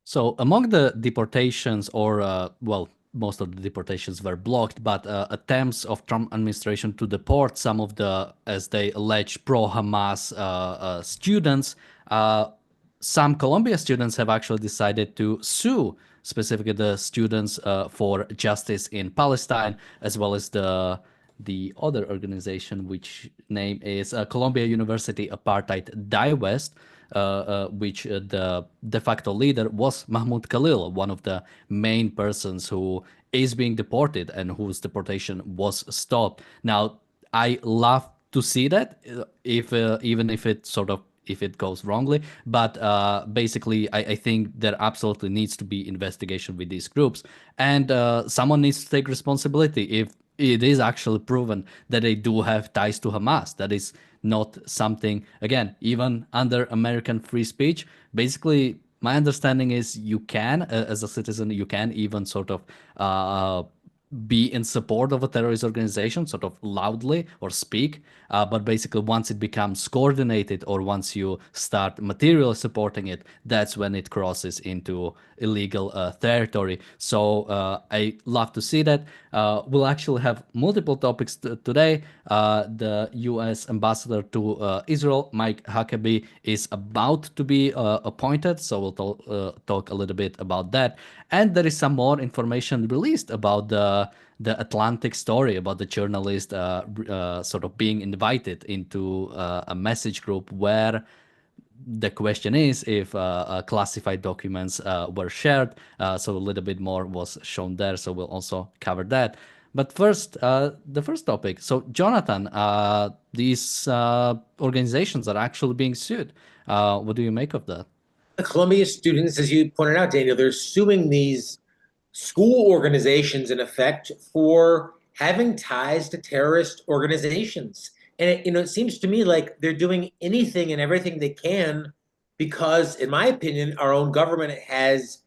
So among the deportations, or well, most of the deportations were blocked, but attempts of Trump administration to deport some of the, as they allege, pro-Hamas students, some Colombia students have actually decided to sue specifically the students for justice in Palestine, as well as the other organization, which name is Columbia University Apartheid Divest, which the de facto leader was Mahmoud Khalil, one of the main persons who is being deported and whose deportation was stopped. Now, I love to see that, if even if it sort of if it goes wrongly, but basically, I think there absolutely needs to be investigation with these groups, and someone needs to take responsibility if it is actually proven that they do have ties to Hamas. That is not something, again, even under American free speech. Basically, my understanding is you can, as a citizen, you can even sort of be in support of a terrorist organization, sort of loudly or speak. But basically, once it becomes coordinated or once you start materially supporting it, that's when it crosses into illegal territory. So I love to see that. We'll actually have multiple topics today. The U.S. ambassador to Israel, Mike Huckabee, is about to be appointed. So we'll talk a little bit about that. And there is some more information released about the Atlantic story, about the journalist sort of being invited into a message group where the question is if classified documents were shared. So a little bit more was shown there. So we'll also cover that. But first, the first topic. So, Jonathan, these organizations are actually being sued. What do you make of that? The Columbia students, as you pointed out, Daniel, they're suing these school organizations in effect for having ties to terrorist organizations. And it seems to me like they're doing anything and everything they can because, in my opinion, our own government has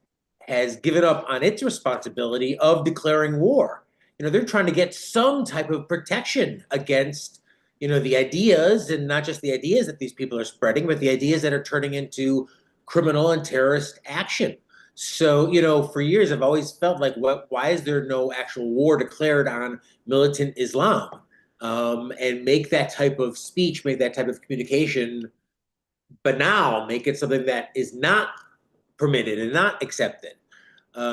given up on its responsibility of declaring war. They're trying to get some type of protection against, the ideas, and not just the ideas that these people are spreading, but the ideas that are turning into criminal and terrorist action. So, for years, I've always felt like, why is there no actual war declared on militant Islam? And make that type of speech, make that type of communication, but now make it something that is not permitted and not accepted.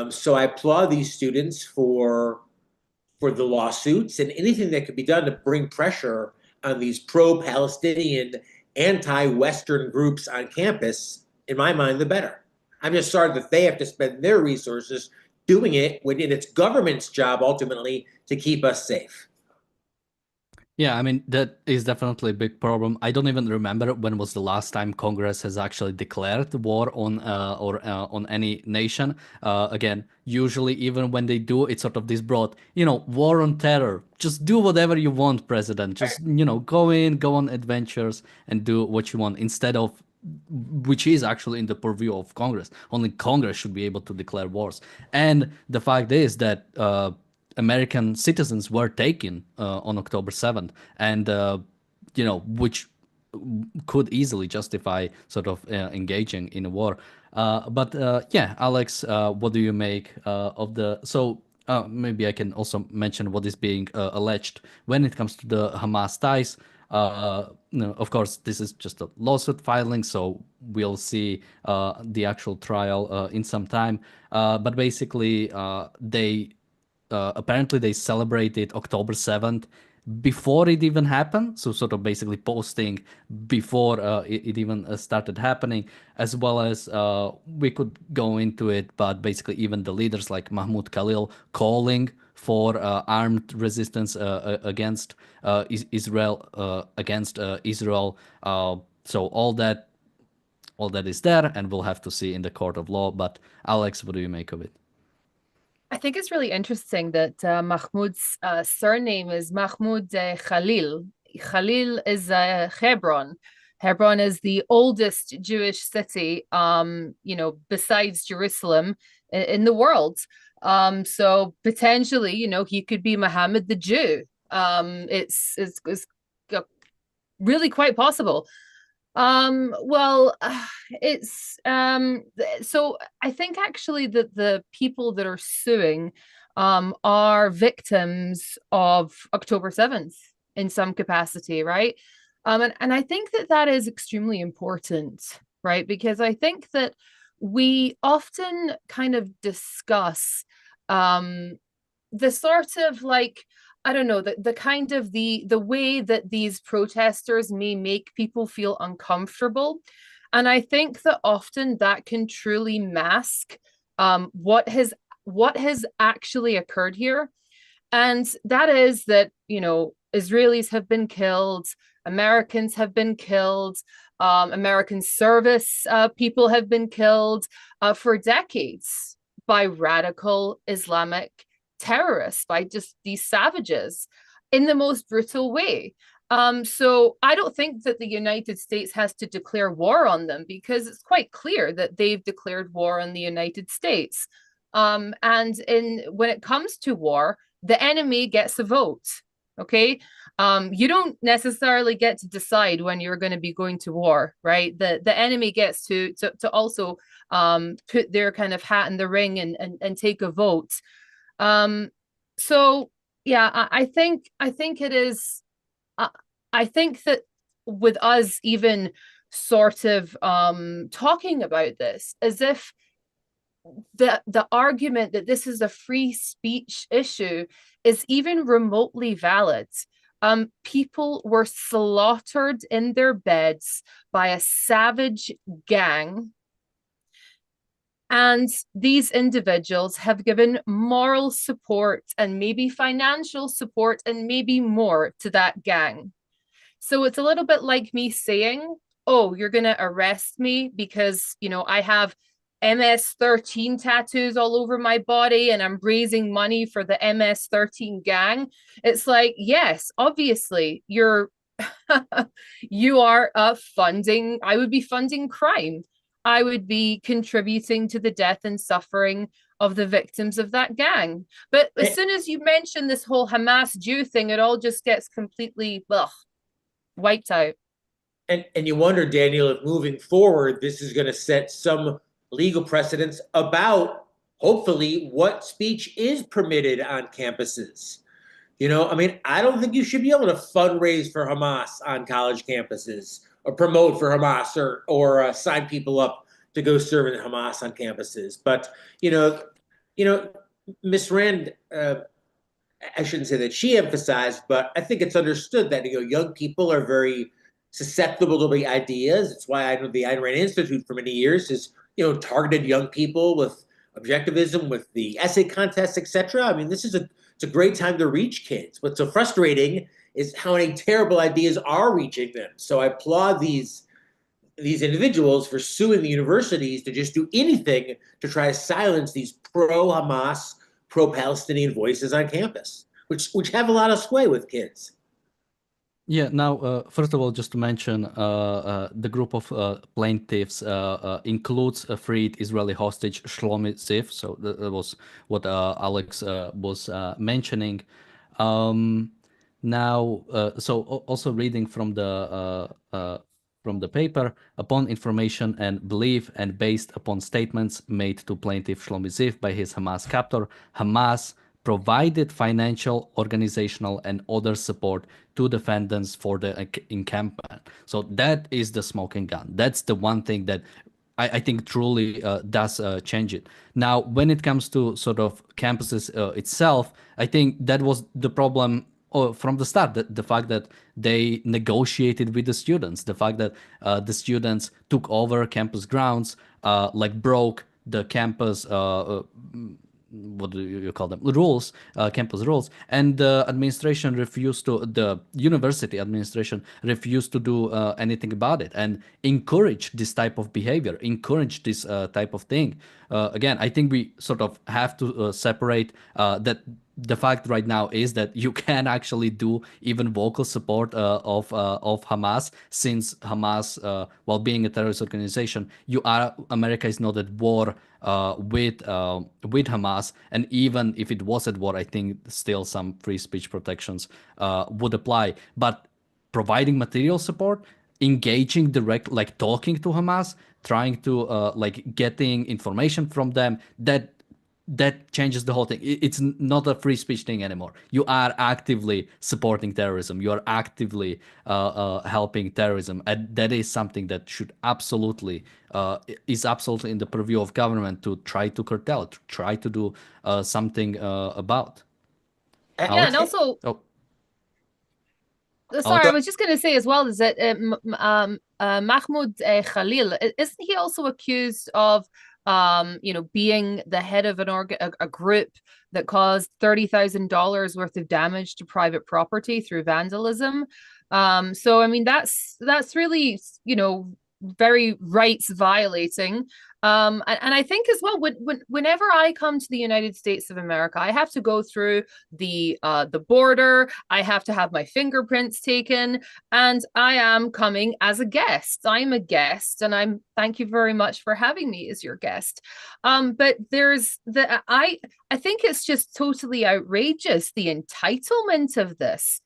So I applaud these students for the lawsuits and anything that could be done to bring pressure on these pro-Palestinian, anti-Western groups on campus. In my mind, the better. I'm just sorry that they have to spend their resources doing it when it's government's job ultimately to keep us safe. Yeah, I mean, that is definitely a big problem. I don't even remember when was the last time Congress has actually declared war on on any nation. Again, usually even when they do, it's sort of this broad, war on terror. Just do whatever you want, president. Just, go in, go on adventures and do what you want instead of, which is actually in the purview of Congress. Only Congress should be able to declare wars. And the fact is that American citizens were taken on October 7th, and which could easily justify sort of engaging in a war. But yeah, Alex, what do you make of the so? Maybe I can also mention what is being alleged when it comes to the Hamas ties. Of course, this is just a lawsuit filing, so we'll see the actual trial in some time. But basically, they apparently they celebrated October 7th before it even happened. So sort of basically posting before it even started happening, as well as we could go into it, but basically even the leaders like Mahmoud Khalil calling for armed resistance against Israel, Israel. So all that is there, and we'll have to see in the court of law. But Alex, what do you make of it? I think it's really interesting that Mahmoud's surname is Mahmoud Khalil. Khalil is Hebron. Hebron is the oldest Jewish city, besides Jerusalem in the world. So potentially, he could be Muhammad the Jew. It's really quite possible. Well, it's so I think actually that the people that are suing are victims of October 7th in some capacity, right? And I think that that is extremely important, right? Because I think that we often kind of discuss the sort of like, I don't know, the kind of the way that these protesters may make people feel uncomfortable. And I think that often that can truly mask what has actually occurred here. And that is that, you know, Israelis have been killed, Americans have been killed, American service people have been killed for decades by radical Islamic terrorists, by just these savages in the most brutal way. So I don't think that the United States has to declare war on them because it's quite clear that they've declared war on the United States. And when it comes to war, the enemy gets a vote. Okay. You don't necessarily get to decide when you're going to be going to war, right? The enemy gets to also put their kind of hat in the ring and take a vote. So yeah, I think it is. I think that with us even sort of talking about this as if the argument that this is a free speech issue is even remotely valid. People were slaughtered in their beds by a savage gang. And these individuals have given moral support and maybe financial support and maybe more to that gang. So it's a little bit like me saying, oh, you're going to arrest me because, you know, I have MS-13 tattoos all over my body and I'm raising money for the MS-13 gang. It's like, yes, obviously you're you are funding, I would be funding crime. I would be contributing to the death and suffering of the victims of that gang. But as soon as you mention this whole Hamas Jew thing, it all just gets completely wiped out. And you wonder, Daniel, if moving forward, this is going to set some legal precedents about, hopefully, what speech is permitted on campuses. You know, I mean, I don't think you should be able to fundraise for Hamas on college campuses or promote for Hamas or sign people up to go serve in Hamas on campuses. But, you know, Miss Rand, I shouldn't say that she emphasized, but I think it's understood that, you know, young people are very susceptible to the ideas. It's why I know the Ayn Rand Institute for many years has, you know, targeted young people with objectivism, with the essay contests, etc. I mean, it's a great time to reach kids. What's so frustrating is how many terrible ideas are reaching them. So I applaud these individuals for suing the universities to just do anything to try to silence these pro-Hamas, pro-Palestinian voices on campus, which have a lot of sway with kids. Yeah, now, first of all, just to mention, the group of plaintiffs includes a freed Israeli hostage Shlomi Ziv. So that was what Alex was mentioning. Now, so also reading from the paper, upon information and belief and based upon statements made to plaintiff Shlomi Ziv by his Hamas captor, Hamas provided financial, organizational, and other support to defendants for the encampment. So that is the smoking gun. That's the one thing that I think truly does change it. Now, when it comes to sort of campuses itself, I think that was the problem from the start, the fact that they negotiated with the students, the fact that the students took over campus grounds, like broke the campus what do you call them, rules, campus rules, and the administration refused to, the university administration refused to do anything about it and encourage this type of behavior, encourage this type of thing. Again, I think we sort of have to separate that the fact right now is that you can actually do even vocal support of Hamas, since Hamas, while being a terrorist organization, America is not at war with Hamas, and even if it was at war, I think still some free speech protections would apply. But providing material support, engaging direct, like talking to Hamas, trying to like getting information from them, that changes the whole thing. It's not a free speech thing anymore. You are actively supporting terrorism. You are actively helping terrorism, and that is something that should absolutely is absolutely in the purview of government to try to curtail, to try to do something about. Yeah, and also, oh, sorry, I was just going to say as well is that Mahmoud Khalil, isn't he also accused of being the head of a group that caused $30,000 worth of damage to private property through vandalism? So I mean that's really very rights violating. And I think as well, whenever I come to the United States of America, I have to go through the border. I have to have my fingerprints taken, and I am coming as a guest. I'm a guest, and thank you very much for having me as your guest. But there's I think it's just totally outrageous, the entitlement of this.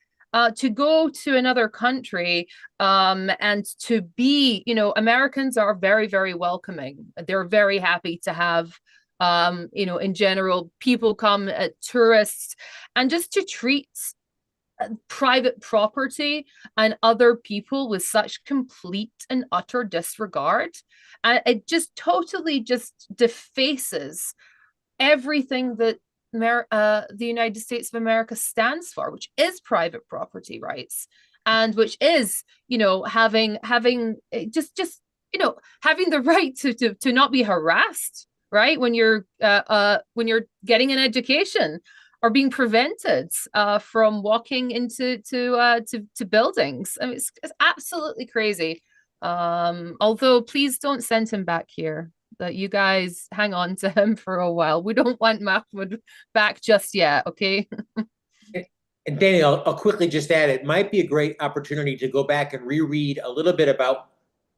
To go to another country and to be, Americans are very, very welcoming. They're very happy to have, in general, people come, tourists, and just to treat private property and other people with such complete and utter disregard. And it just totally just defaces everything that the United States of America stands for, which is private property rights, and which is, having just having the right to not be harassed, right, when you're getting an education, or being prevented from walking into to buildings. I mean, it's absolutely crazy. Although, please don't send him back here. That you guys hang on to him for a while. We don't want Mahmoud back just yet, okay? And Danny, I'll quickly just add, it might be a great opportunity to go back and reread a little bit about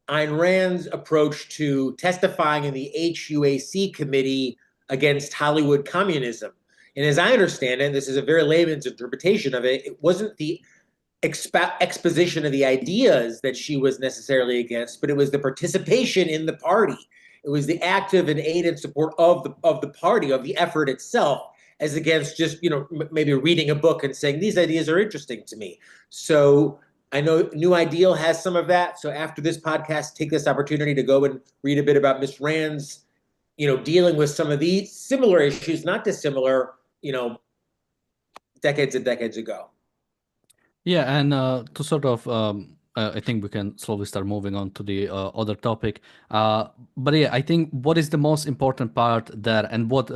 Ayn Rand's approach to testifying in the HUAC committee against Hollywood communism. And as I understand it, this is a very layman's interpretation of it, it wasn't the exposition of the ideas that she was necessarily against, but it was the participation in the party. It was the active and aid and support of the party, of the effort itself, as against just maybe reading a book and saying these ideas are interesting to me. So I know New Ideal has some of that. So after this podcast, take this opportunity to go and read a bit about Miss Rand's, dealing with some of these similar issues, not dissimilar, decades and decades ago. Yeah, and to sort of, I think we can slowly start moving on to the other topic. But yeah, I think what is the most important part there, and what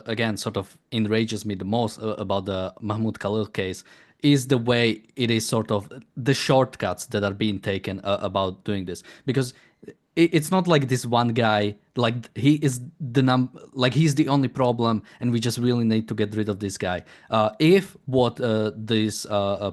again sort of enrages me the most about the Mahmoud Khalil case, is the way it is sort of the shortcuts that are being taken about doing this. Because it's not like this one guy, like he is he's the only problem, and we just really need to get rid of this guy. If what these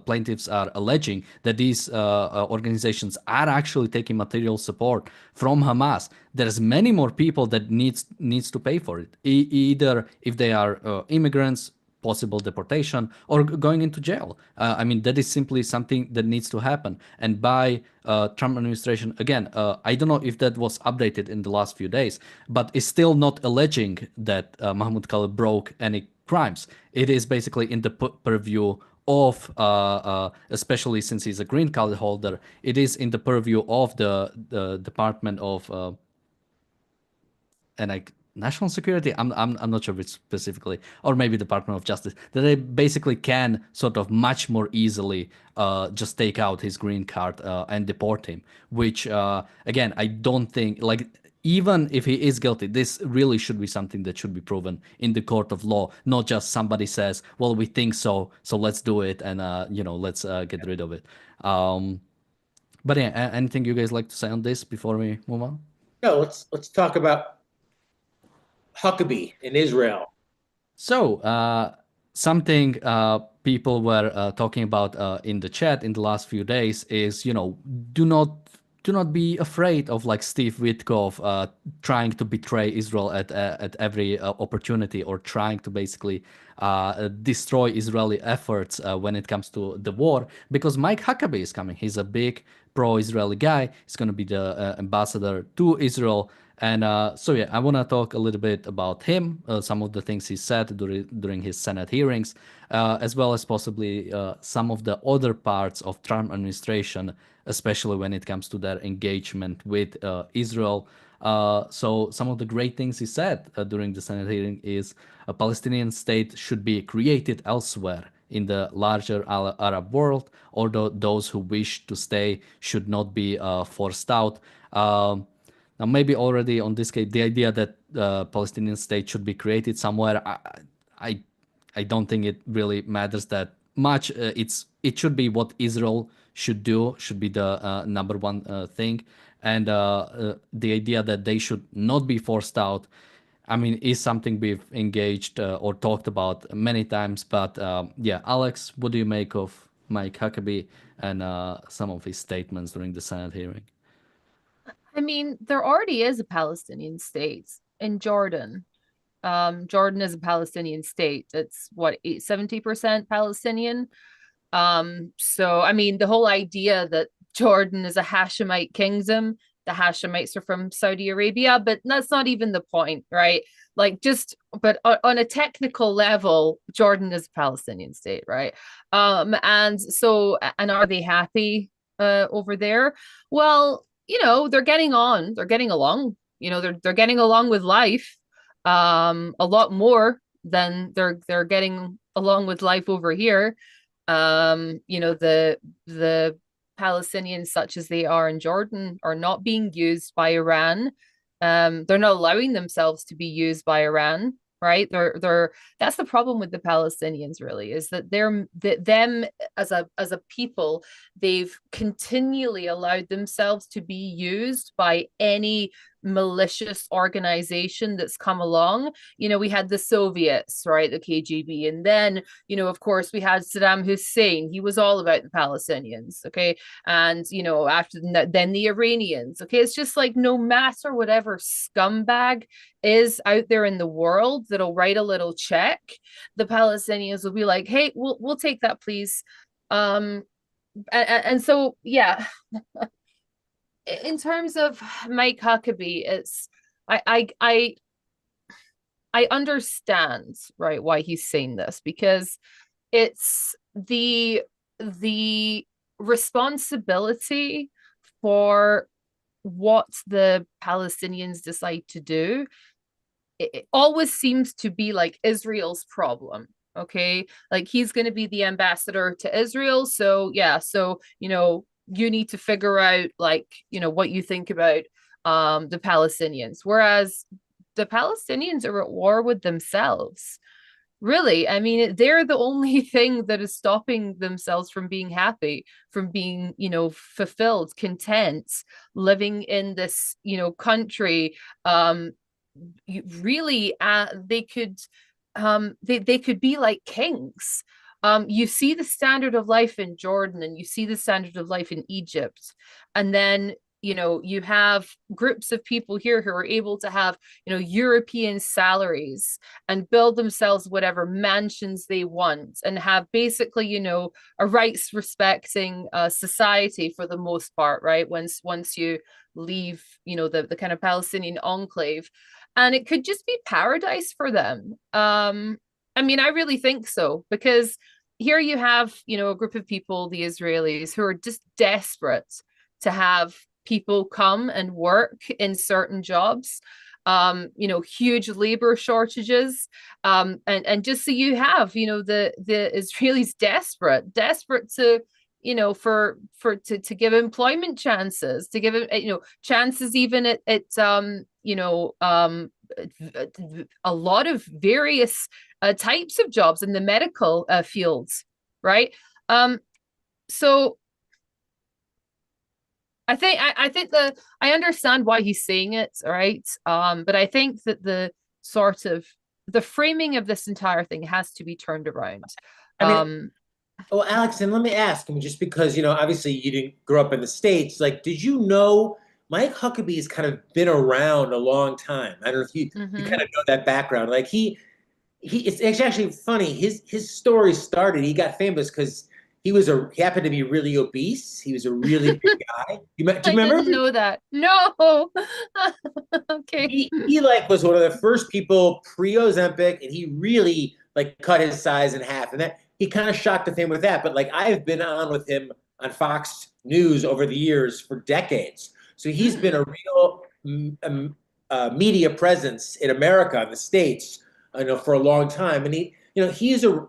plaintiffs are alleging, that these organizations are actually taking material support from Hamas, there's many more people that needs to pay for it. Either if they are immigrants, possible deportation, or going into jail. I mean, that is simply something that needs to happen. And by Trump administration, again, I don't know if that was updated in the last few days, but it's still not alleging that Mahmoud Khalil broke any crimes. It is basically in the purview of, especially since he's a green card holder, it is in the purview of the Department of National Security. I'm not sure which specifically, or maybe Department of Justice, that they basically can sort of much more easily just take out his green card and deport him. Which again, I don't think, like, even if he is guilty, this really should be something that should be proven in the court of law, not just somebody says, well, we think so let's do it, and let's get rid of it. But yeah, anything you guys like to say on this before we move on? No, let's talk about Huckabee in Israel. So something people were talking about in the chat in the last few days is, do not be afraid of, like, Steve Witkoff trying to betray Israel at every opportunity, or trying to basically destroy Israeli efforts when it comes to the war, because Mike Huckabee is coming. He's a big pro-Israeli guy. He's going to be the ambassador to Israel. And so, yeah, I want to talk a little bit about him, some of the things he said during his Senate hearings, as well as possibly some of the other parts of Trump administration, especially when it comes to their engagement with Israel. So some of the great things he said during the Senate hearing is a Palestinian state should be created elsewhere in the larger Arab world, although those who wish to stay should not be forced out. Now, maybe already on this case, the idea that Palestinian state should be created somewhere, I don't think it really matters that much. It should be what Israel should do, should be the number one thing, and the idea that they should not be forced out, I mean, is something we've engaged or talked about many times. But yeah, Alex, what do you make of Mike Huckabee and some of his statements during the Senate hearing? I mean, there already is a Palestinian state in Jordan. Jordan is a Palestinian state. It's what, 70% Palestinian. So I mean, the whole idea that Jordan is a Hashemite kingdom, the Hashemites are from Saudi Arabia, but that's not even the point, right? Like, but on a technical level, Jordan is a Palestinian state, right? And so, and are they happy over there? Well, you know, they're getting along, you know, they're getting along with life a lot more than they're getting along with life over here. You know, the Palestinians, such as they are in Jordan, are not being used by Iran. They're not allowing themselves to be used by Iran, right? That's the problem with the Palestinians, really, is that them as a people, they've continually allowed themselves to be used by any malicious organization that's come along. You know, we had the Soviets, right, the KGB, and then, you know, of course, we had Saddam Hussein. He was all about the Palestinians, okay? And, you know, after that, then the Iranians, okay? It's just like, no matter whatever scumbag is out there in the world that'll write a little check, the Palestinians will be like, hey, we'll take that, please. And so, yeah. In terms of Mike Huckabee, it's I understand, right, why he's saying this, because it's the responsibility for what the Palestinians decide to do. It always seems to be like Israel's problem. Okay, like, he's going to be the ambassador to Israel, so yeah, so, you know, you need to figure out, like, you know, what you think about the Palestinians, whereas the Palestinians are at war with themselves. Really, I mean, they're the only thing that is stopping themselves from being happy, from being, you know, fulfilled, content, living in this, you know, country. Really, they could be like kings. You see the standard of life in Jordan, and you see the standard of life in Egypt, and then, you know, you have groups of people here who are able to have, you know, European salaries and build themselves whatever mansions they want, and have basically, you know, a rights respecting society for the most part, right? Once you leave, you know, the kind of Palestinian enclave, and it could just be paradise for them. I mean, I really think so, because here you have, you know, a group of people, the Israelis, who are just desperate to have people come and work in certain jobs. You know, huge labor shortages, and just so you have, you know, the Israelis desperate to, you know, to give employment chances, to give it, you know, chances even at you know, a lot of various types of jobs in the medical fields, right? So I think I understand why he's saying it, right? But I think that the framing of this entire thing has to be turned around. I mean, well, Alex, and let me ask, I mean, just because, you know, obviously you didn't grow up in the States, like, did you know Mike Huckabee has kind of been around a long time? I don't know if you kind of know that background. Like, it's actually funny. His story started, he got famous because he happened to be really obese. He was a really big guy. Do you I remember? didn't know that. No. Okay. He like was one of the first people pre-Ozempic, and he really like cut his size in half, and that he kind of shocked the fame with that. But like I've been on with him on Fox News over the years for decades, so he's been a real media presence in America, in the States, for a long time. And he is a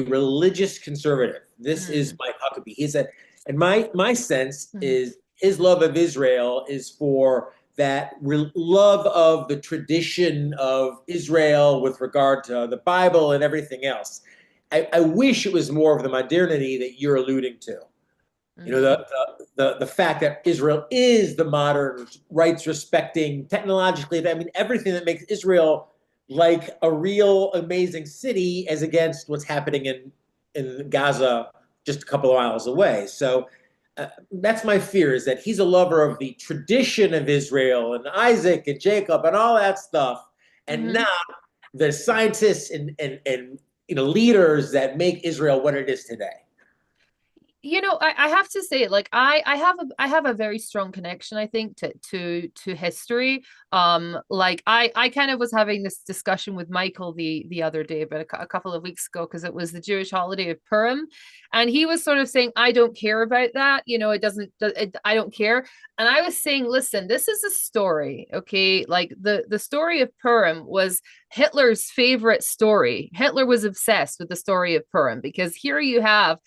religious conservative. This is Mike Huckabee. And my sense is his love of Israel is for that love of the tradition of Israel with regard to the Bible and everything else. I wish it was more of the modernity that you're alluding to. The fact that Israel is the modern, rights respecting, technologically, I mean, everything that makes Israel like a real amazing city as against what's happening in Gaza just a couple of miles away. So that's my fear, is that he's a lover of the tradition of Israel and Isaac and Jacob and all that stuff, and not the scientists and leaders that make Israel what it is today. I have to say, like, I have a very strong connection, I think, to history. Like I kind of was having this discussion with Michael the other day, but a couple of weeks ago, because it was the Jewish holiday of Purim, and he was sort of saying, I don't care about that. I don't care. And I was saying, listen, this is a story, okay? Like the story of Purim was Hitler's favorite story. Hitler was obsessed with the story of Purim, because here you have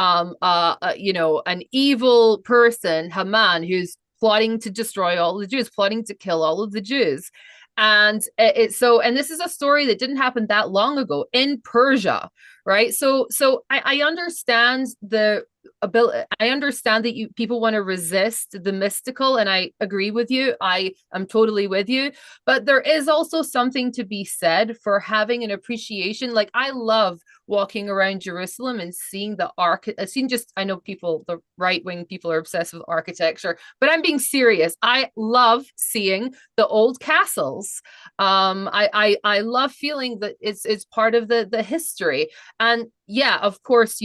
an evil person, Haman, who's plotting to destroy all the Jews, plotting to kill all of the Jews. And and this is a story that didn't happen that long ago in Persia, right? So I understand the ability. I understand that people want to resist the mystical, and I agree with you. I am totally with you. But there is also something to be said for having an appreciation. Like, I love walking around Jerusalem and seeing I know the right-wing people are obsessed with architecture, but I'm being serious. I love seeing the old castles. I love feeling that it's part of the history. And yeah, of course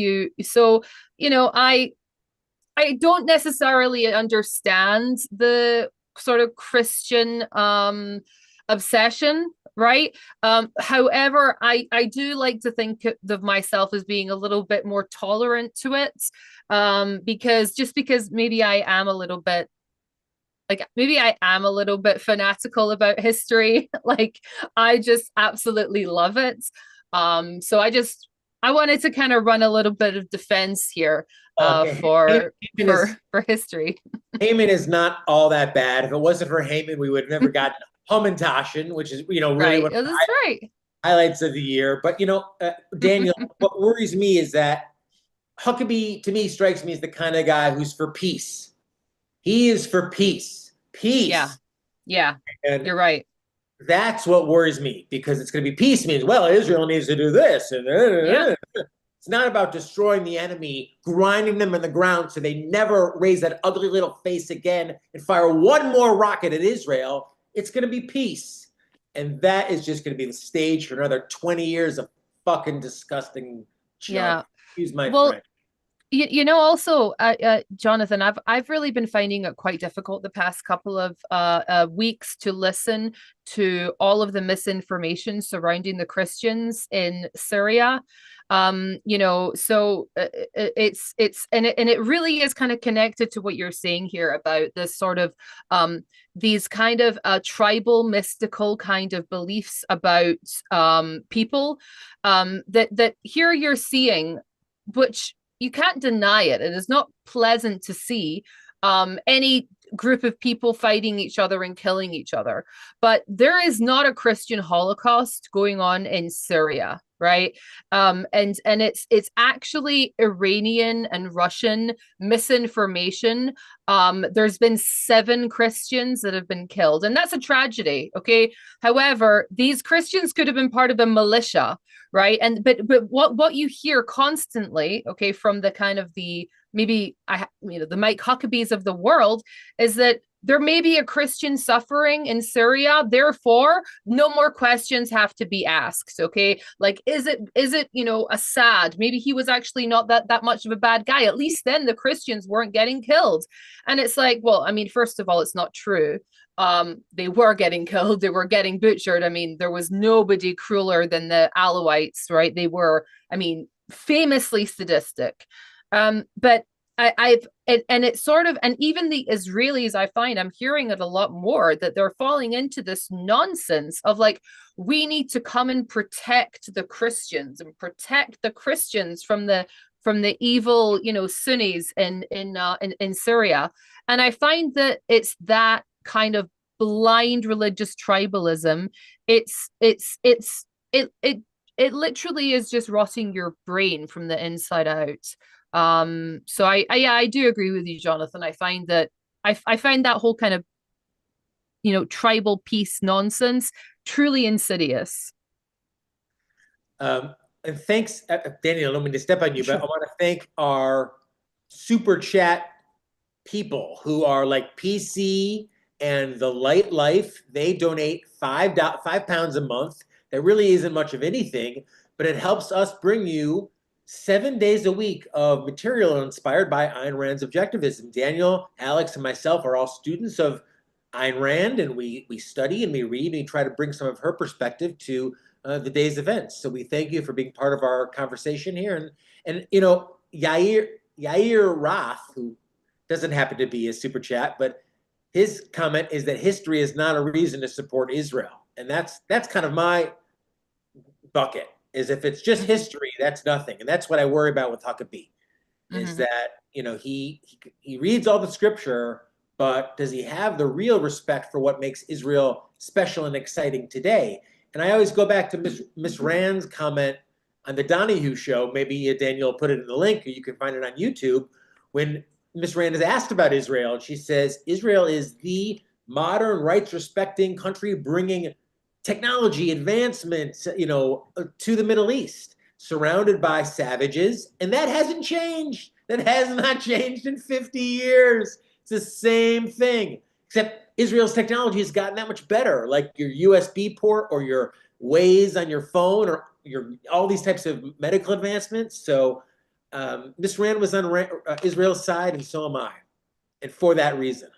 I don't necessarily understand the sort of Christian obsession, right? However, I do like to think of myself as being a little bit more tolerant to it, because maybe I am a little bit fanatical about history. Like, I just absolutely love it. So I wanted to kind of run a little bit of defense here for history. Haman is not all that bad. If it wasn't for Haman, we would have never gotten Hamantashen, which is really right. one of the highlights of the year. But Daniel, what worries me is that Huckabee, to me, strikes me as the kind of guy who's for peace. He is for peace. Yeah. And you're right. That's what worries me, because it's going to be peace means, well, Israel needs to do this. And it's not about destroying the enemy, grinding them in the ground so they never raise that ugly little face again and fire one more rocket at Israel. It's going to be peace. And that is just going to be the stage for another 20 years of fucking disgusting junk. Yeah. Excuse my friend. Also, Jonathan, I've really been finding it quite difficult the past couple of weeks to listen to all of the misinformation surrounding the Christians in Syria. So it really is kind of connected to what you're saying here about this sort of these kind of tribal, mystical kind of beliefs about people that here you're seeing, which you can't deny it. It is not pleasant to see any group of people fighting each other and killing each other. But there is not a Christian Holocaust going on in Syria, right? And it's actually Iranian and Russian misinformation. There's been 7 Christians that have been killed, and that's a tragedy. Okay. However, these Christians could have been part of a militia, right? And but what you hear constantly, okay, from the kind of the Mike Huckabees of the world, is that there may be a Christian suffering in Syria, therefore no more questions have to be asked. Okay, like is it Assad? Maybe he was actually not that much of a bad guy. At least then the Christians weren't getting killed. And it's like, well, I mean, first of all, it's not true. They were getting killed, they were getting butchered. I mean, there was nobody crueler than the Alawites, right? They were, I mean, famously sadistic. But it's sort of, and even the Israelis, I find I'm hearing it a lot more, that they're falling into this nonsense of like, we need to come and protect the Christians and protect the Christians from the evil, Sunnis in Syria. And I find that it's that kind of blind religious tribalism. It literally is just rotting your brain from the inside out. So I do agree with you, Jonathan. I find that I find that whole kind of tribal peace nonsense truly insidious. And thanks, Daniel. I don't mean to step on you, Sure. but I want to thank our super chat people who are like PC and the Light Life. They donate £5 a month. That really isn't much of anything, but it helps us bring you 7 days a week of material inspired by Ayn Rand's objectivism. Daniel, Alex, and myself are all students of Ayn Rand, and we study and we read and we try to bring some of her perspective to the day's events. So we thank you for being part of our conversation here. And Yair Roth, who doesn't happen to be a super chat, but his comment is that history is not a reason to support Israel. And that's kind of my bucket, is if it's just history, that's nothing. And that's what I worry about with Huckabee, is that, he reads all the scripture, but does he have the real respect for what makes Israel special and exciting today? And I always go back to Miss Rand's comment on the Donahue show. Maybe Daniel put it in the link, or you can find it on YouTube, when Miss Rand is asked about Israel, and she says, Israel is the modern rights-respecting country bringing technology advancements, to the Middle East, surrounded by savages. And that hasn't changed. That has not changed in 50 years. It's the same thing, except Israel's technology has gotten that much better, like your USB port or your Waze on your phone, or all these types of medical advancements. So Ms. Rand was on Israel's side, and so am I. And for that reason.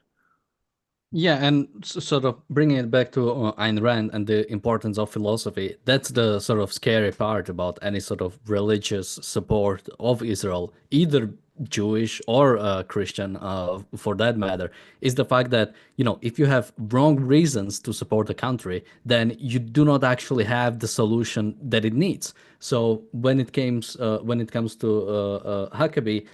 Yeah, and sort of bringing it back to Ayn Rand and the importance of philosophy, that's the sort of scary part about any sort of religious support of Israel, either Jewish or Christian, for that matter, is the fact that, if you have wrong reasons to support a country, then you do not actually have the solution that it needs. So when it comes to Huckabee,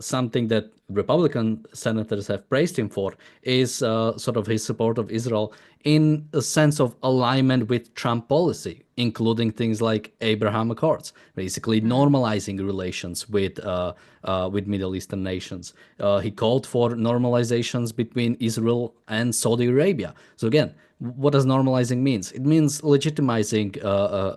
something that Republican senators have praised him for is sort of his support of Israel in a sense of alignment with Trump policy, including things like Abraham Accords, basically normalizing relations with Middle Eastern nations. He called for normalizations between Israel and Saudi Arabia. So again, what does normalizing means? It means legitimizing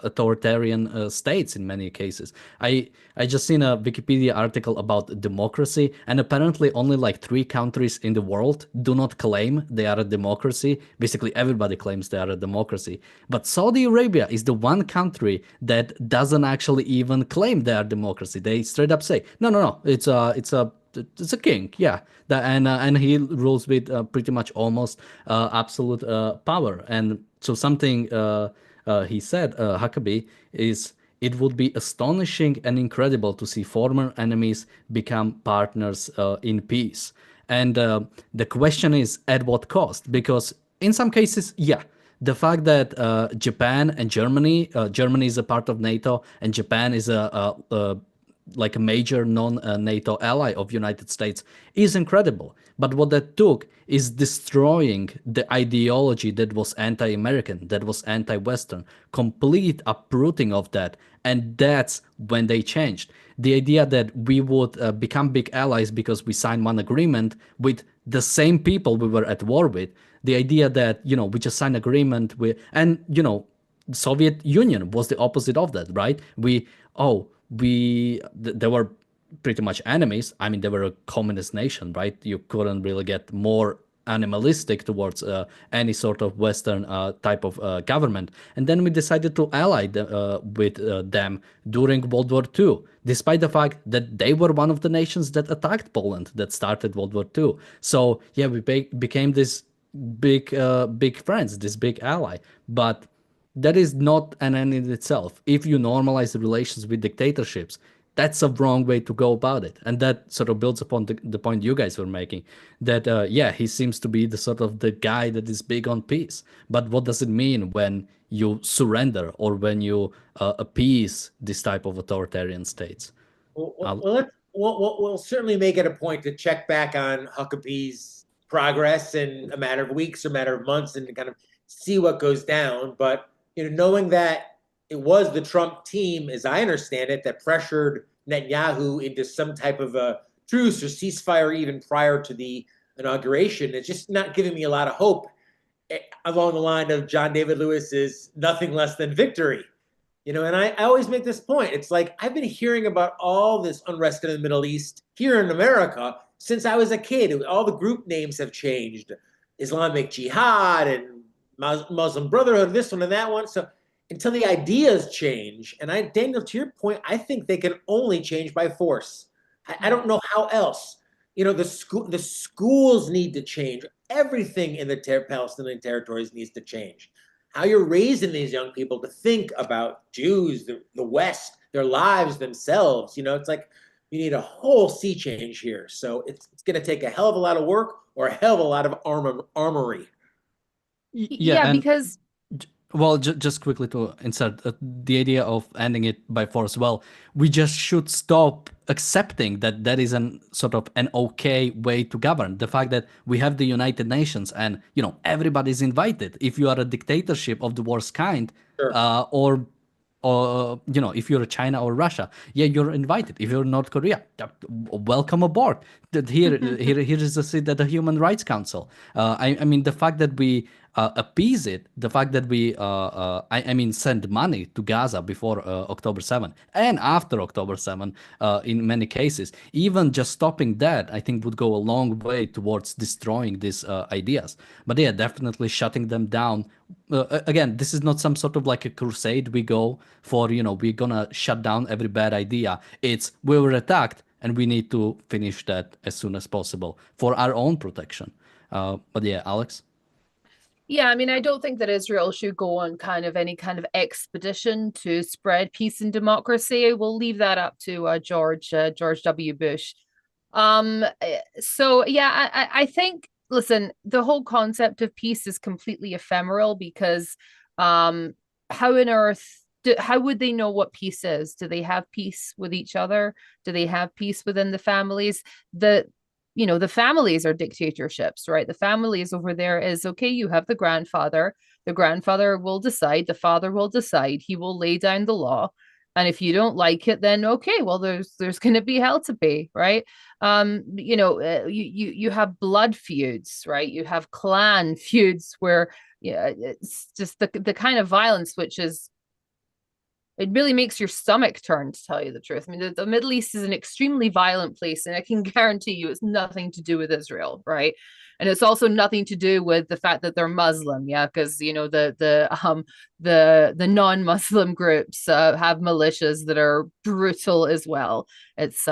authoritarian states in many cases. I just seen a Wikipedia article about democracy, and apparently only like 3 countries in the world do not claim they are a democracy. Basically, everybody claims they are a democracy. But Saudi Arabia is the one country that doesn't actually even claim they are democracy. They straight up say, no, it's a king, yeah, and he rules with pretty much almost absolute power. And so something he said, Huckabee, is it would be astonishing and incredible to see former enemies become partners in peace. And the question is, at what cost? Because in some cases, yeah, the fact that Japan and Germany is a part of NATO, and Japan is like a major non-NATO ally of United States, is incredible. But what that took is destroying the ideology that was anti-American, that was anti-Western, complete uprooting of that. And that's when they changed. The idea that we would become big allies because we signed one agreement with the same people we were at war with, the idea that, we just signed agreement with, and, the Soviet Union was the opposite of that, right? They were pretty much enemies. I mean, they were a communist nation, right? You couldn't really get more animalistic towards any sort of Western type of government. And then we decided to ally with them during World War II, despite the fact that they were one of the nations that attacked Poland, that started World War II. So yeah, we became this big friends, this big ally. But that is not an end in itself. If you normalize the relations with dictatorships, that's a wrong way to go about it. And that sort of builds upon the point you guys were making, that yeah, he seems to be the sort of the guy that is big on peace. But what does it mean when you surrender or when you appease this type of authoritarian states? We'll certainly make it a point to check back on Huckabee's progress in a matter of weeks or matter of months and kind of see what goes down. But knowing that it was the Trump team, as I understand it, that pressured Netanyahu into some type of a truce or ceasefire even prior to the inauguration, it's just not giving me a lot of hope along the line of John David Lewis's nothing less than victory. And I always make this point. It's like I've been hearing about all this unrest in the Middle East here in America since I was a kid. All the group names have changed. Islamic Jihad and Muslim Brotherhood, this one and that one. So until the ideas change, and Daniel, to your point, I think they can only change by force. I don't know how else. The schools need to change. Everything in the Palestinian territories needs to change. How you're raising these young people to think about Jews, the West, their lives themselves. It's like you need a whole sea change here. So it's going to take a hell of a lot of work or a hell of a lot of armory. Yeah, because well, just quickly to insert the idea of ending it by force. Well, we just should stop accepting that that is an sort of an okay way to govern. The fact that we have the United Nations and everybody's invited. If you are a dictatorship of the worst kind, Sure. or if you're China or Russia, yeah, you're invited. If you're North Korea, welcome aboard. Here is a seat at the Human Rights Council. I mean, the fact that we appease it, the fact that we send money to Gaza before October 7 and after October 7 in many cases, even just stopping that, I think would go a long way towards destroying these ideas. But yeah, definitely shutting them down. Again, this is not some sort of like a crusade we go for, we're gonna shut down every bad idea. It's we were attacked and we need to finish that as soon as possible for our own protection. But yeah, Alex? Yeah, I mean, I don't think that Israel should go on any kind of expedition to spread peace and democracy. We'll leave that up to George W. Bush. So yeah, I think, listen, the whole concept of peace is completely ephemeral because how on earth, how would they know what peace is? Do they have peace with each other? Do they have peace within the families? The families are dictatorships, right? The families over there is, okay, you have the grandfather will decide, the father will decide, he will lay down the law. And if you don't like it, then okay, well, there's going to be hell to pay, right? You have blood feuds, right? You have clan feuds where it's just the kind of violence which is, it really makes your stomach turn, to tell you the truth. I mean, the Middle East is an extremely violent place, and I can guarantee you it's nothing to do with Israel, right? And it's also nothing to do with the fact that they're Muslim, yeah, because the non-Muslim groups have militias that are brutal as well. It's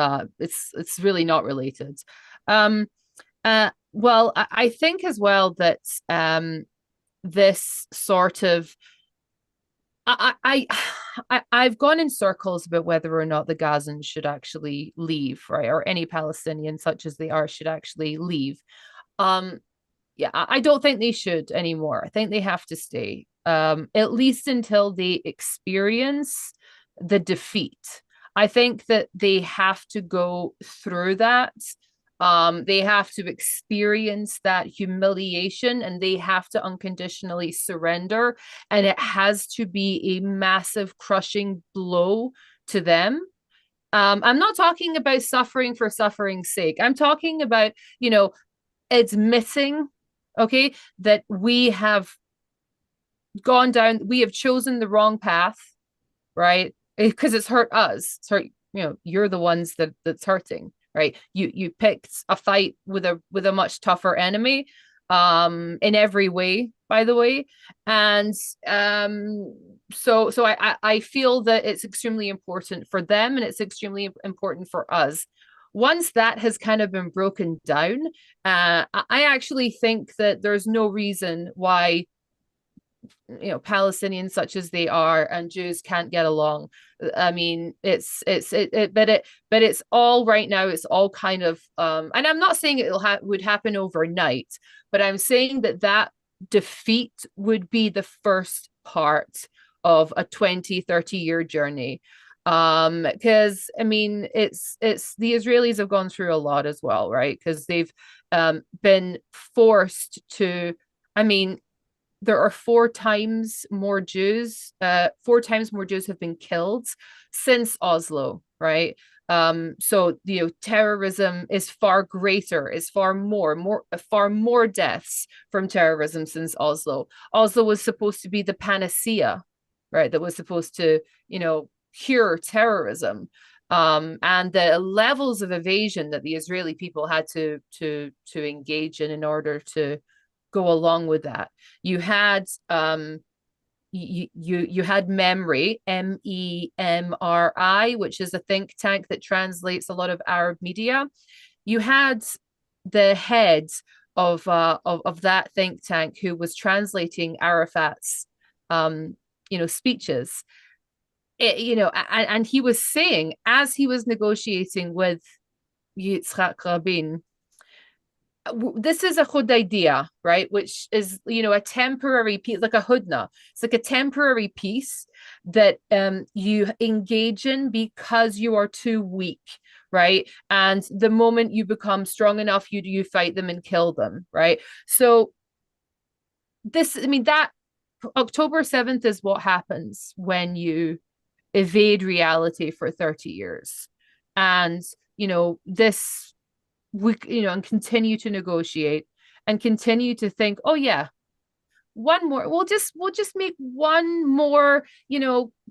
really not related. Well, I think as well that this sort of I've gone in circles about whether or not the Gazans should actually leave, right? Or any Palestinians, such as they are, should actually leave. Yeah, I don't think they should anymore. I think they have to stay, at least until they experience the defeat. I think that they have to go through that. They have to experience that humiliation and they have to unconditionally surrender. And it has to be a massive crushing blow to them. I'm not talking about suffering for suffering's sake. I'm talking about, admitting, okay, that we have gone down, we have chosen the wrong path, right? Because it's hurt us. It's hurt, you're the ones that's hurting. Right, you picked a fight with a much tougher enemy, in every way, by the way. And so I feel that it's extremely important for them and it's extremely important for us. Once that has kind of been broken down, I actually think that there's no reason why Palestinians such as they are and Jews can't get along. I mean, but it's all right now. It's all kind of, and I'm not saying would happen overnight, but I'm saying that defeat would be the first part of a 20-30 year journey. Because I mean, it's the Israelis have gone through a lot as well, right? Because they've been forced to, I mean, there are 4 times more Jews have been killed since Oslo, right? So terrorism is far greater, is far more deaths from terrorism since Oslo. Oslo was supposed to be the panacea, right? That was supposed to, cure terrorism. And the levels of evasion that the Israeli people had to engage in order to go along with that. You had you had MEMRI, MEMRI, which is a think tank that translates a lot of Arab media. You had the head of that think tank who was translating Arafat's speeches. And he was saying, as he was negotiating with Yitzhak Rabin, this is a Hodaydia, right? Which is, a temporary piece, like a hudna. It's like a temporary piece that you engage in because you are too weak, right? And the moment you become strong enough, you fight them and kill them, right? So that October 7th is what happens when you evade reality for 30 years. And, and continue to negotiate and continue to think, oh yeah, one more, we'll just make one more,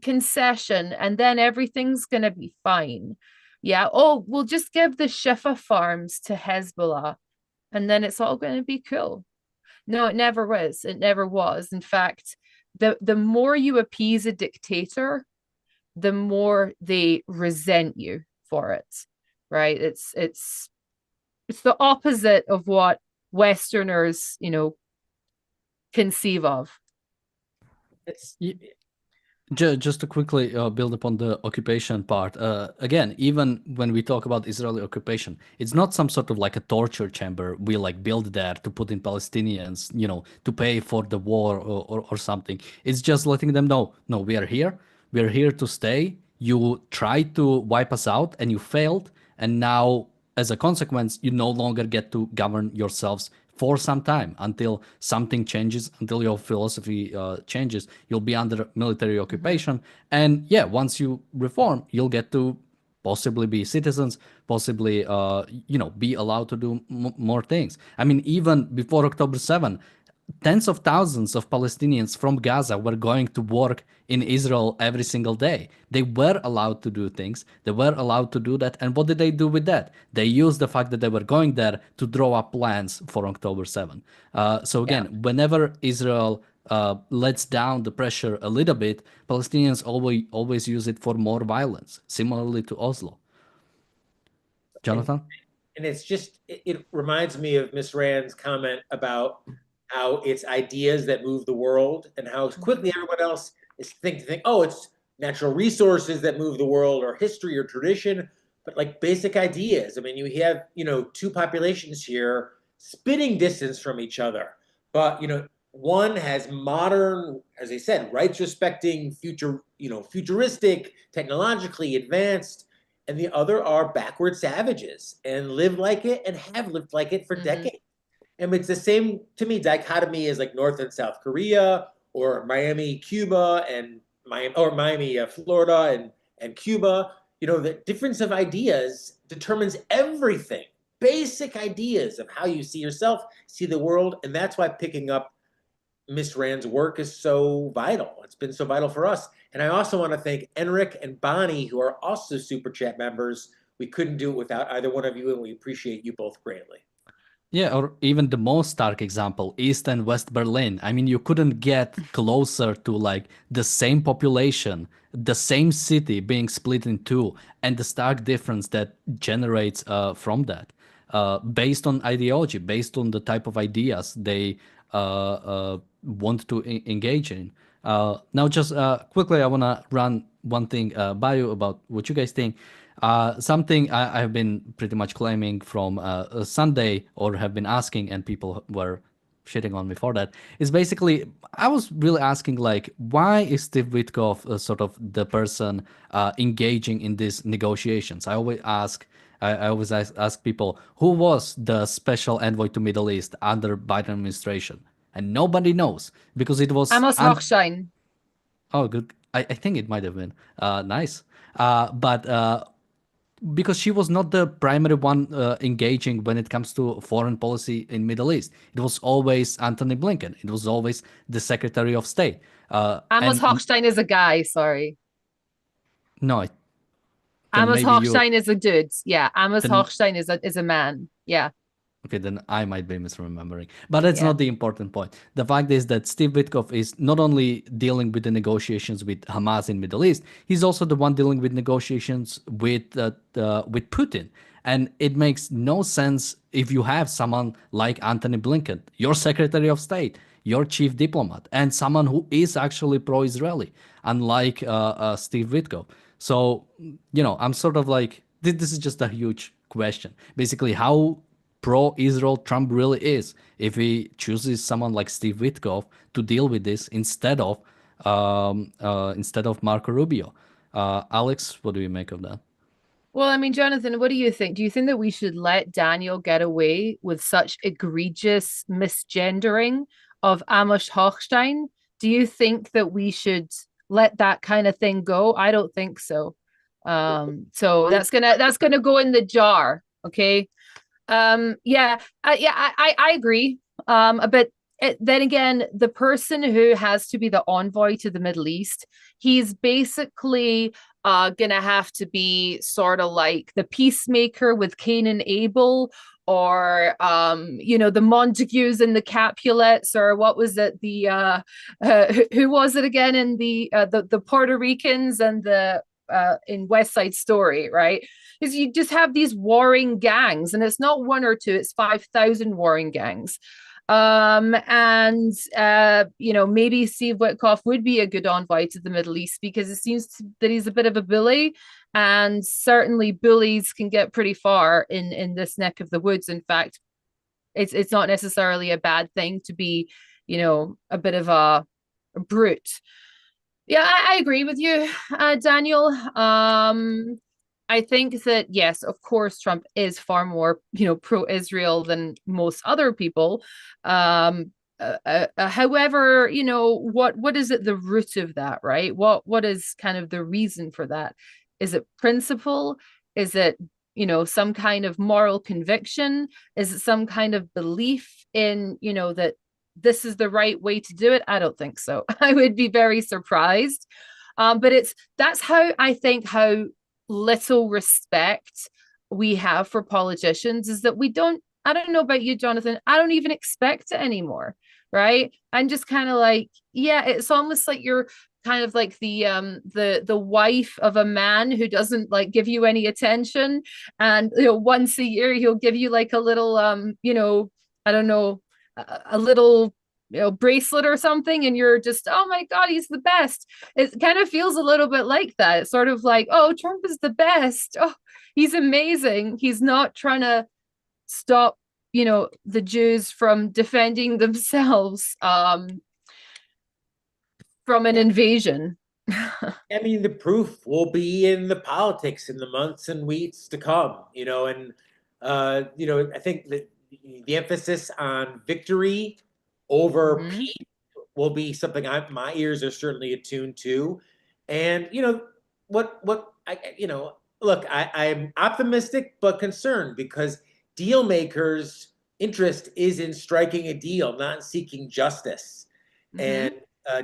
concession and then everything's gonna be fine. Yeah. Oh, we'll just give the Shifa farms to Hezbollah and then it's all gonna be cool. No, it never was. It never was. In fact, the more you appease a dictator, the more they resent you for it. Right? It's the opposite of what Westerners, conceive of. Just to quickly build upon the occupation part, again, even when we talk about Israeli occupation, it's not some sort of like a torture chamber we build there to put in Palestinians, to pay for the war or something. It's just letting them know, no, we are here to stay. You tried to wipe us out and you failed, and now as a consequence, you no longer get to govern yourselves for some time until something changes, until your philosophy changes. You'll be under military occupation. And yeah, once you reform, you'll get to possibly be citizens, possibly, be allowed to do more things. I mean, even before October 7, tens of thousands of Palestinians from Gaza were going to work in Israel every single day. They were allowed to do things. They were allowed to do that. And what did they do with that? They used the fact that they were going there to draw up plans for October 7. So again, whenever Israel lets down the pressure a little bit, Palestinians always use it for more violence, similarly to Oslo. Jonathan? And it's just, it reminds me of Miss Rand's comment about how it's ideas that move the world and how quickly everyone else is think, oh, it's natural resources that move the world or history or tradition, but like basic ideas. I mean, you have, two populations here spitting distance from each other, but, one has modern, as I said, rights respecting, futuristic, technologically advanced, and the other are backward savages and live like it and have lived like it for decades. And it's the same, to me, dichotomy as like North and South Korea or Miami, Cuba, and Miami, Florida, and Cuba. The difference of ideas determines everything. Basic ideas of how you see yourself, see the world. And that's why picking up Miss Rand's work is so vital. It's been so vital for us. And I also want to thank Enric and Bonnie, who are also Super Chat members. We couldn't do it without either one of you, and we appreciate you both greatly. Yeah, or even the most stark example, East and West Berlin. I mean, you couldn't get closer to like the same population, the same city being split in two, and the stark difference that generates from that, based on ideology, based on the type of ideas they want to engage in. Now, just quickly, I want to run one thing by you about what you guys think. Something I have been pretty much claiming from Sunday, or have been asking, and people were shitting on me for that, is basically I was really asking, like, why is Steve Witkoff sort of the person engaging in these negotiations? I always ask people, who was the special envoy to Middle East under Biden administration? And nobody knows, because it was Amos Hochstein. Oh, good. I think it might have been nice. But because she was not the primary one engaging when it comes to foreign policy in Middle East. It was always Antony Blinken. It was always the Secretary of State. Amos Hochstein is a guy, sorry. No, then Amos maybe you. Hochstein is a dude. Yeah, Amos Then- Hochstein is a man. Yeah. Okay, then I might be misremembering. But that's Yeah. not the important point. The fact is that Steve Witkoff is not only dealing with the negotiations with Hamas in Middle East, he's also the one dealing with negotiations with Putin. And it makes no sense if you have someone like Antony Blinken, your Secretary of State, your chief diplomat, and someone who is actually pro-Israeli, unlike Steve Witkoff. So, I'm sort of like, this is just a huge question. Basically, how pro-Israel Trump really is if he chooses someone like Steve Witkoff to deal with this instead of Marco Rubio. Alex, what do you make of that? Well, I mean, Jonathan, what do you think? Do you think that we should let Daniel get away with such egregious misgendering of Amos Hochstein? Do you think that we should let that kind of thing go? I don't think so. So that's gonna go in the jar. Okay. I agree. But then again, the person who has to be the envoy to the Middle East, he's basically gonna have to be sort of like the peacemaker with Cain and Abel, or the Montagues and the Capulets, or what was it, the who was it again, in the Puerto Ricans and the in West Side Story, right? Because you just have these warring gangs, and it's not one or two, it's 5,000 warring gangs. Maybe Steve Witkoff would be a good envoy to the Middle East, because it seems that he's a bit of a bully, and certainly bullies can get pretty far in this neck of the woods. In fact, it's not necessarily a bad thing to be, a bit of a brute. Yeah, I agree with you, Daniel. I think that, yes, of course, Trump is far more, pro-Israel than most other people. However, what is at the root of that, right? What is kind of the reason for that? Is it principle? Is it, some kind of moral conviction? Is it some kind of belief in, that this is the right way to do it? I don't think so. I would be very surprised. But that's how I think how little respect we have for politicians, is that I don't know about you, Jonathan, I don't even expect it anymore, right? I'm just kind of like, yeah, it's almost like you're kind of like the wife of a man who doesn't like give you any attention, and once a year he'll give you like a little I don't know, a little bracelet or something, and you're just, oh my god, he's the best. It kind of feels a little bit like that. It's sort of like, oh, Trump is the best, oh, he's amazing. He's not trying to stop the Jews from defending themselves from an invasion. I mean, the proof will be in the politics in the months and weeks to come, and I think that the emphasis on victory over peace will be something my ears are certainly attuned to. And look, I'm optimistic but concerned, because deal makers' interest is in striking a deal, not in seeking justice. And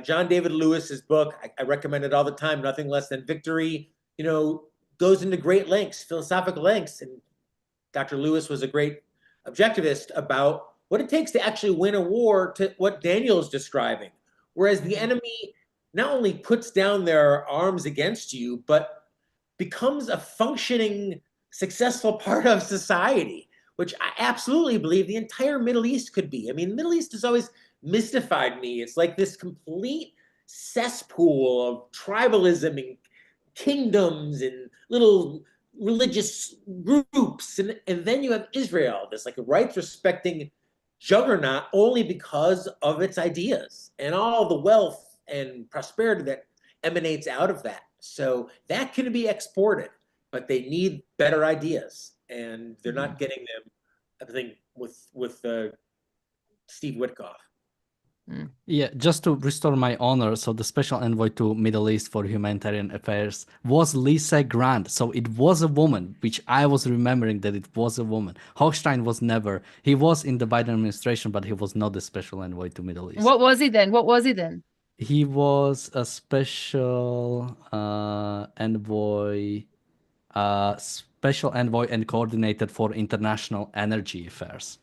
John David Lewis's book, I recommend it all the time, Nothing Less Than Victory, goes into great lengths, philosophical lengths. And Dr. Lewis was a great objectivist about what it takes to actually win a war, to what Daniel's describing. Whereas the enemy not only puts down their arms against you, but becomes a functioning, successful part of society, which I absolutely believe the entire Middle East could be. I mean, the Middle East has always mystified me. It's like this complete cesspool of tribalism and kingdoms and little religious groups. And then you have Israel, this like rights respecting juggernaut, only because of its ideas and all the wealth and prosperity that emanates out of that. So that can be exported, but they need better ideas, and they're not getting them, I think, with Steve Witkoff. Yeah, just to restore my honor, so the special envoy to Middle East for humanitarian affairs was Lisa Grant. So it was a woman, which I was remembering that it was a woman. Hochstein was never. He was in the Biden administration, but he was not the special envoy to Middle East. What was he then? What was he then? He was a special envoy and coordinator for international energy affairs.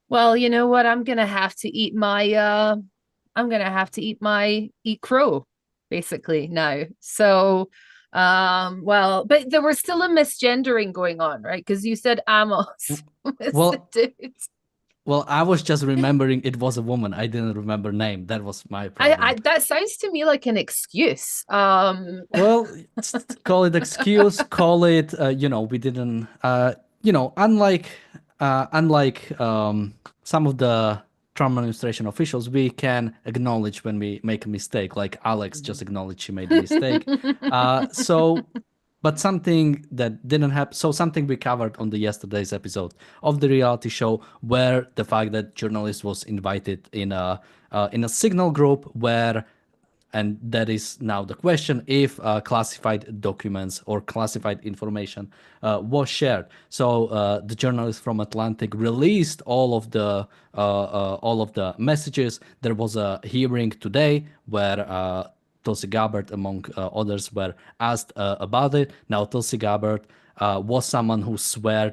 Well, you know what? I'm gonna have to eat eat crow, basically now. So, well, but there was still a misgendering going on, right? Because you said Amos was the dude. Well, I was just remembering it was a woman. I didn't remember name. That was my problem. That sounds to me like an excuse. Well, call it excuse, call it, we didn't, unlike some of the Trump administration officials, we can acknowledge when we make a mistake, like Alex just acknowledged she made a mistake. But something that didn't happen, so something we covered on the yesterday's episode of the reality show, where the fact that journalist was invited in a signal group where, and that is now the question, if classified documents or classified information was shared. So the journalist from Atlantic released all of the messages. There was a hearing today where Tulsi Gabbard, among others, were asked about it. Now, Tulsi Gabbard was someone who swore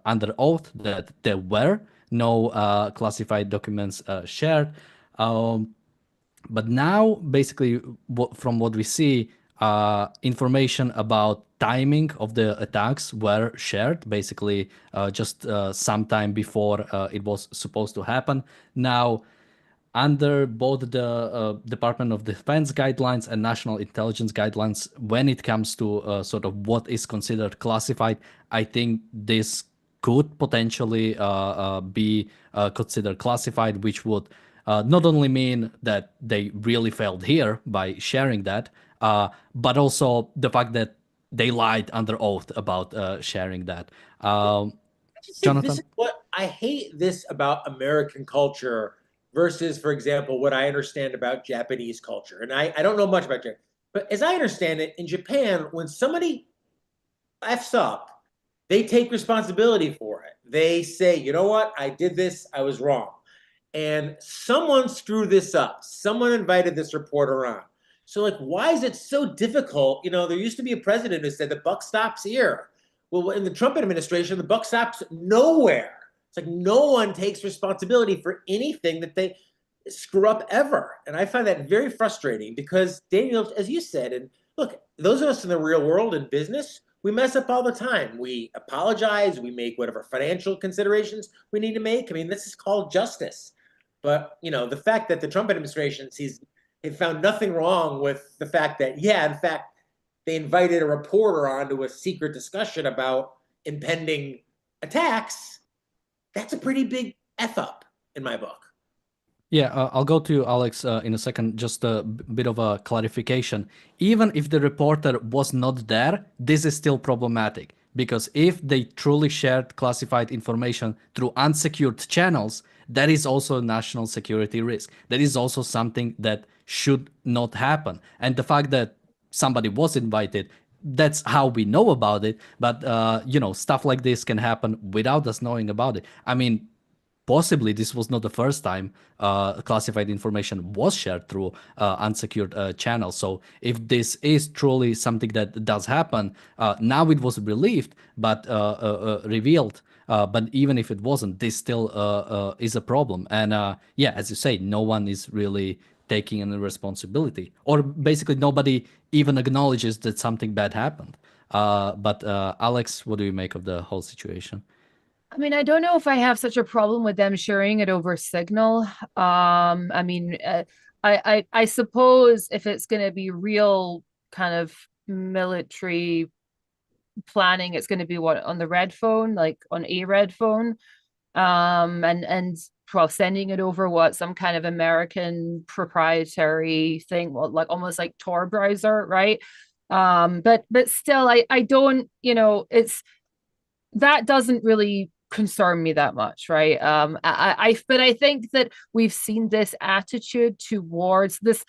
under oath that there were no classified documents shared. But now, basically, from what we see, information about timing of the attacks were shared, basically just sometime before it was supposed to happen. Now, under both the Department of Defense guidelines and national intelligence guidelines, when it comes to sort of what is considered classified, I think this could potentially be considered classified, which would not only mean that they really failed here by sharing that, but also the fact that they lied under oath about sharing that. Jonathan? This is what I hate this about American culture versus, for example, what I understand about Japanese culture. And I don't know much about Japan, but as I understand it, in Japan, when somebody F's up, they take responsibility for it. They say, you know what, I did this, I was wrong. And someone screwed this up. Someone invited this reporter on. So like, why is it so difficult? There used to be a president who said the buck stops here. Well, in the Trump administration, the buck stops nowhere. It's like no one takes responsibility for anything that they screw up ever. And I find that very frustrating because, Daniel, as you said, and look, those of us in the real world in business, we mess up all the time. We apologize. We make whatever financial considerations we need to make. I mean, this is called justice. But, the fact that the Trump administration they found nothing wrong with the fact that, in fact, they invited a reporter onto a secret discussion about impending attacks. That's a pretty big F up in my book. Yeah, I'll go to you, Alex, in a second. Just a bit of a clarification. Even if the reporter was not there, this is still problematic. Because if they truly shared classified information through unsecured channels, that is also a national security risk. That is also something that should not happen. And the fact that somebody was invited, that's how we know about it. But, stuff like this can happen without us knowing about it. I mean, possibly this was not the first time classified information was shared through unsecured channels. So if this is truly something that does happen, now it was revealed, But even if it wasn't, this still is a problem. And yeah, as you say, no one is really taking any responsibility, or basically nobody even acknowledges that something bad happened. But Alex, what do you make of the whole situation? I mean, I don't know if I have such a problem with them sharing it over Signal. I mean, I suppose if it's going to be real kind of military planning, it's going to be what on the red phone, like on a red phone, and well, sending it over what some kind of American proprietary thing, well, like almost like Tor browser, right? But still, I don't, it's that doesn't really concern me that much, right? But I think that we've seen this attitude towards this.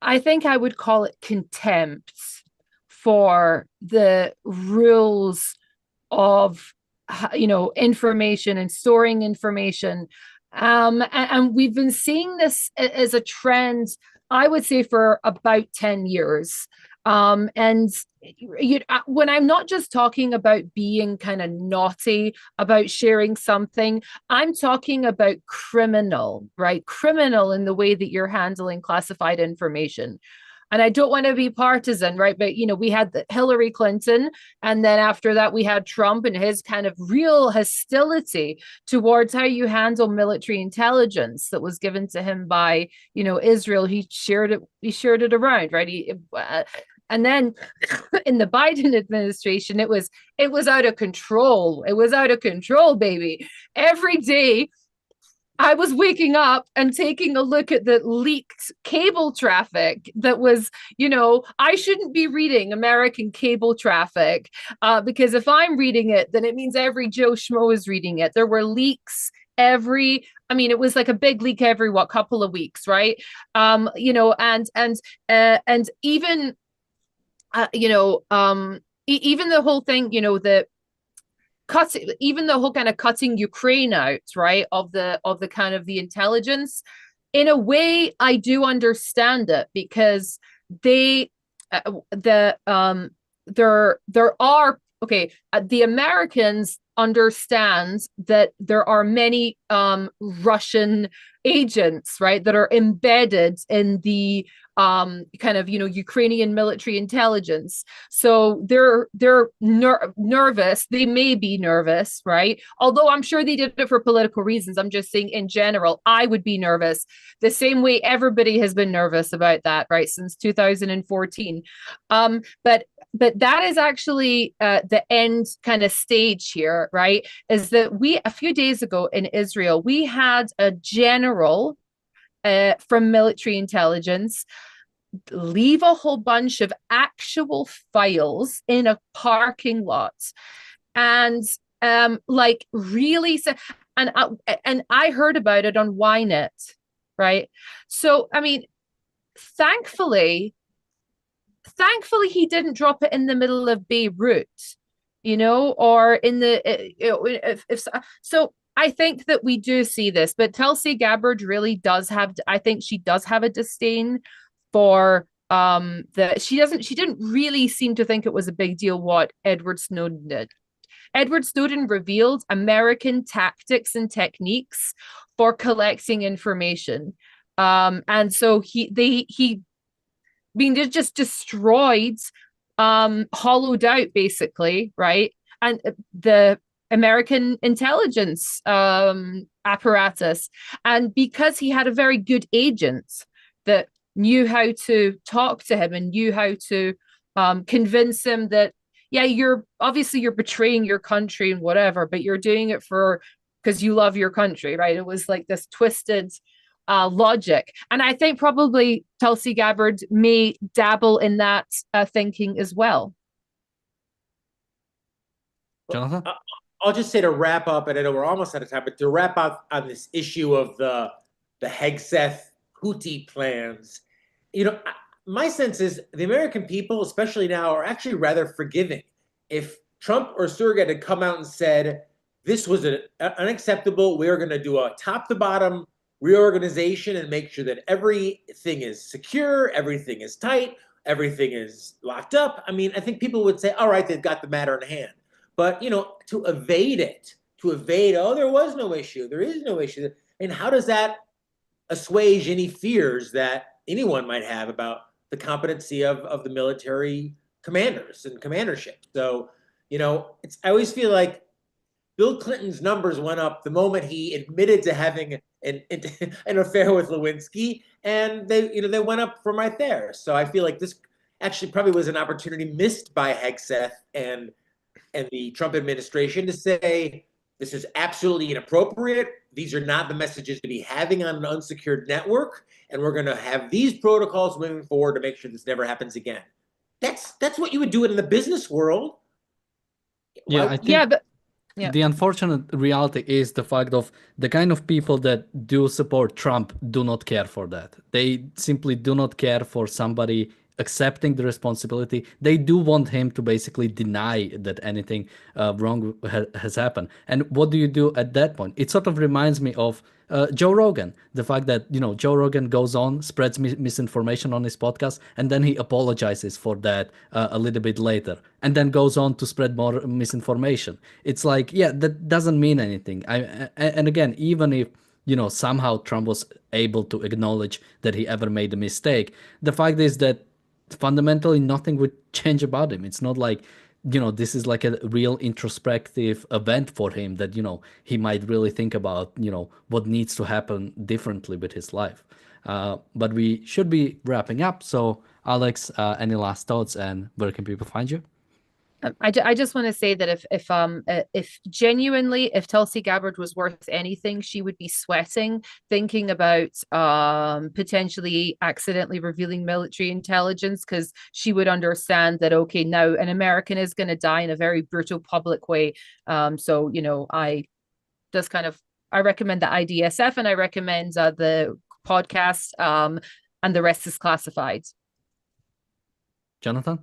I think I would call it contempt for the rules of information and storing information. And we've been seeing this as a trend, I would say, for about 10 years. And when I'm not just talking about being kind of naughty about sharing something, I'm talking about criminal, right? Criminal in the way that you're handling classified information. And I don't want to be partisan, right? But, we had Hillary Clinton, and then after that, we had Trump and his kind of real hostility towards how you handle military intelligence that was given to him by, Israel. He shared it around, right? And then in the Biden administration, it was out of control. It was out of control, baby. Every day I was waking up and taking a look at the leaked cable traffic that was, I shouldn't be reading American cable traffic because if I'm reading it, then it means every Joe Schmo is reading it. There were leaks it was like a big leak every couple of weeks, right? And even even the whole thing, even the whole kind of cutting Ukraine out, right, of the kind of the intelligence, in a way, I do understand it because there are the Americans understand that there are many Russian agents, right, that are embedded in the kind of Ukrainian military intelligence. So they're nervous. They may be nervous, right? Although I'm sure they did it for political reasons. I'm just saying in general, I would be nervous the same way everybody has been nervous about that, right, since 2014. But that is actually the end kind of stage here, right? Is that a few days ago in Israel, we had a general from military intelligence leave a whole bunch of actual files in a parking lot, and really, and I heard about it on Ynet, right? So I mean, thankfully he didn't drop it in the middle of Beirut, or in the if so. I think that we do see this, but Tulsi Gabbard really does have, I think she does have a disdain for she didn't really seem to think it was a big deal what Edward Snowden did. Edward Snowden revealed American tactics and techniques for collecting information. And so they just destroyed, hollowed out basically, right? And the American intelligence apparatus. And because he had a very good agent that knew how to talk to him and knew how to convince him that, yeah, you're betraying your country and whatever, but you're doing it because you love your country, right? It was like this twisted logic. And I think probably Tulsi Gabbard may dabble in that thinking as well. Jonathan? I'll just say to wrap up, and I know we're almost out of time, but to wrap up on this issue of the Hegseth Houthi plans, my sense is the American people, especially now, are actually rather forgiving. If Trump or Sturga had come out and said, this was unacceptable, we're going to do a top-to-bottom reorganization and make sure that everything is secure, everything is tight, everything is locked up, I mean, I think people would say, all right, they've got the matter in hand. But, to evade it, to evade, oh, there was no issue, there is no issue. And how does that assuage any fears that anyone might have about the competency of the military commanders and commandership? So, I always feel like Bill Clinton's numbers went up the moment he admitted to having an affair with Lewinsky, and they went up from right there. So I feel like this actually probably was an opportunity missed by Hegseth and the Trump administration to say this is absolutely inappropriate. These are not the messages to be having on an unsecured network, and we're going to have these protocols moving forward to make sure this never happens again. That's what you would do in the business world. Yeah, I think Yeah. the unfortunate reality is the fact of the kind of people that do support Trump do not care for that. They simply do not care for somebody accepting the responsibility. They do want him to basically deny that anything wrong has happened. And what do you do at that point? It sort of reminds me of Joe Rogan. The fact that, Joe Rogan goes on, spreads misinformation on his podcast, and then he apologizes for that a little bit later, and then goes on to spread more misinformation. It's like, yeah, that doesn't mean anything. And again, even if somehow Trump was able to acknowledge that he ever made a mistake, the fact is that fundamentally nothing would change about him. It's not like this is like a real introspective event for him that he might really think about what needs to happen differently with his life. But we should be wrapping up. So Alex, any last thoughts, and where can people find you? I just want to say that if genuinely, if Tulsi Gabbard was worth anything, she would be sweating thinking about potentially accidentally revealing military intelligence, because she would understand that, okay, now an American is going to die in a very brutal public way. So I recommend the IDSF, and I recommend the podcast, and the rest is classified. Jonathan?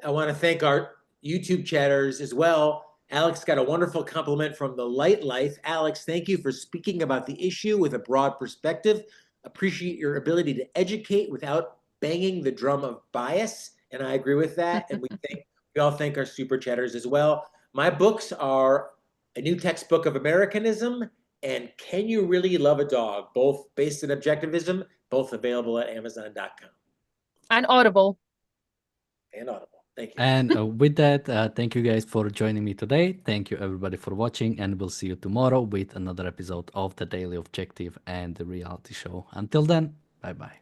I want to thank our YouTube chatters as well. Alex got a wonderful compliment from The Light Life. Alex, thank you for speaking about the issue with a broad perspective. Appreciate your ability to educate without banging the drum of bias. And I agree with that. And we all thank our super chatters as well. My books are A New Textbook of Americanism and Can You Really Love a Dog? Both based in objectivism, both available at Amazon.com. And Audible. Thank you. And with that, thank you guys for joining me today. Thank you everybody for watching, and we'll see you tomorrow with another episode of The Daily Objective and the reality show. Until then, bye-bye.